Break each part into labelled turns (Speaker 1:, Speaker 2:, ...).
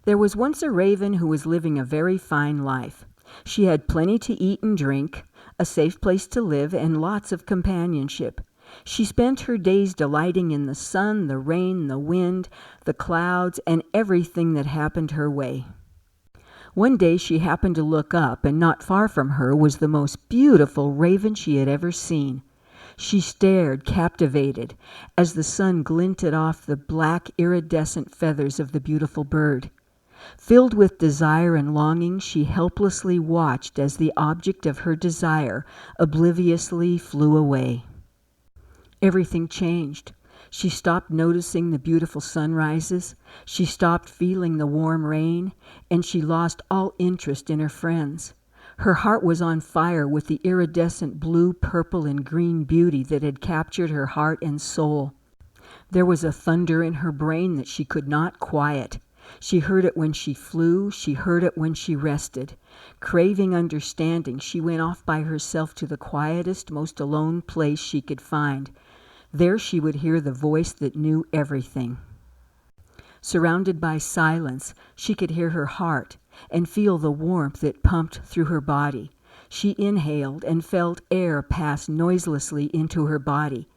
Speaker 1: There was once a raven who was living a very fine life. She had plenty to eat and drink, a safe place to live, and lots of companionship. She spent her days delighting in the sun, the rain, the wind, the clouds, and everything that happened her way. One day she happened to look up, and not far from her was the most beautiful raven she had ever seen. She stared, captivated, as the sun glinted off the black, iridescent feathers of the beautiful bird. Filled with desire and longing, she helplessly watched as the object of her desire obliviously flew away. Everything changed. She stopped noticing the beautiful sunrises, she stopped feeling the warm rain, and she lost all interest in her friends. Her heart was on fire with the iridescent blue, purple, and green beauty that had captured her heart and soul. There was a thunder in her brain that she could not quiet. She heard it when she flew, she heard it when she rested. Craving understanding, she went off by herself to the quietest, most alone place she could find. There she would hear the voice that knew everything. Surrounded by silence, she could hear her heart and feel the warmth that pumped through her body. She inhaled and felt air pass noiselessly into her body.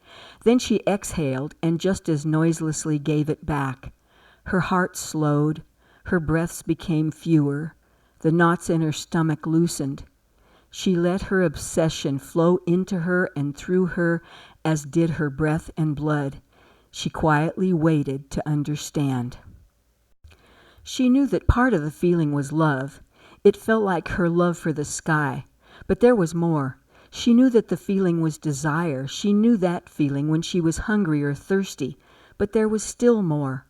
Speaker 1: Then she exhaled and just as noiselessly gave it back. Her heart slowed, her breaths became fewer, the knots in her stomach loosened. She let her obsession flow into her and through her, as did her breath and blood. She quietly waited to understand. She knew that part of the feeling was love. It felt like her love for the sky. But there was more. She knew that the feeling was desire. She knew that feeling when she was hungry or thirsty. But there was still more.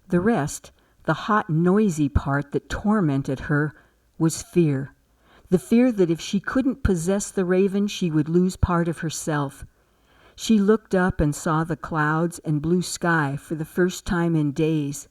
Speaker 1: The rest, the hot, noisy part that tormented her, was fear. The fear that if she couldn't possess the raven, she would lose part of herself. She looked up and saw the clouds and blue sky for the first time in days.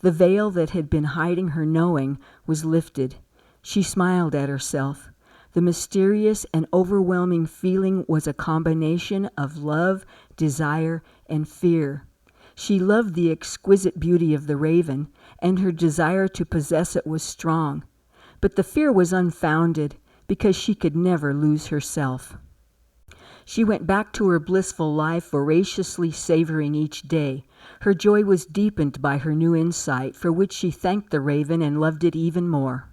Speaker 1: The veil that had been hiding her knowing was lifted. She smiled at herself. The mysterious and overwhelming feeling was a combination of love, desire, and fear. She loved the exquisite beauty of the raven, and her desire to possess it was strong. But the fear was unfounded, because she could never lose herself. She went back to her blissful life, voraciously savoring each day. Her joy was deepened by her new insight, for which she thanked the raven and loved it even more.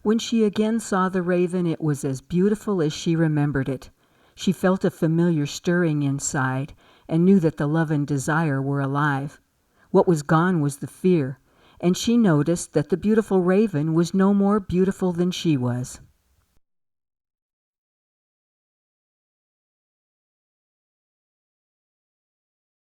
Speaker 1: When she again saw the raven, it was as beautiful as she remembered it. She felt a familiar stirring inside, and knew that the love and desire were alive. What was gone was the fear, and she noticed that the beautiful raven was no more beautiful than she was.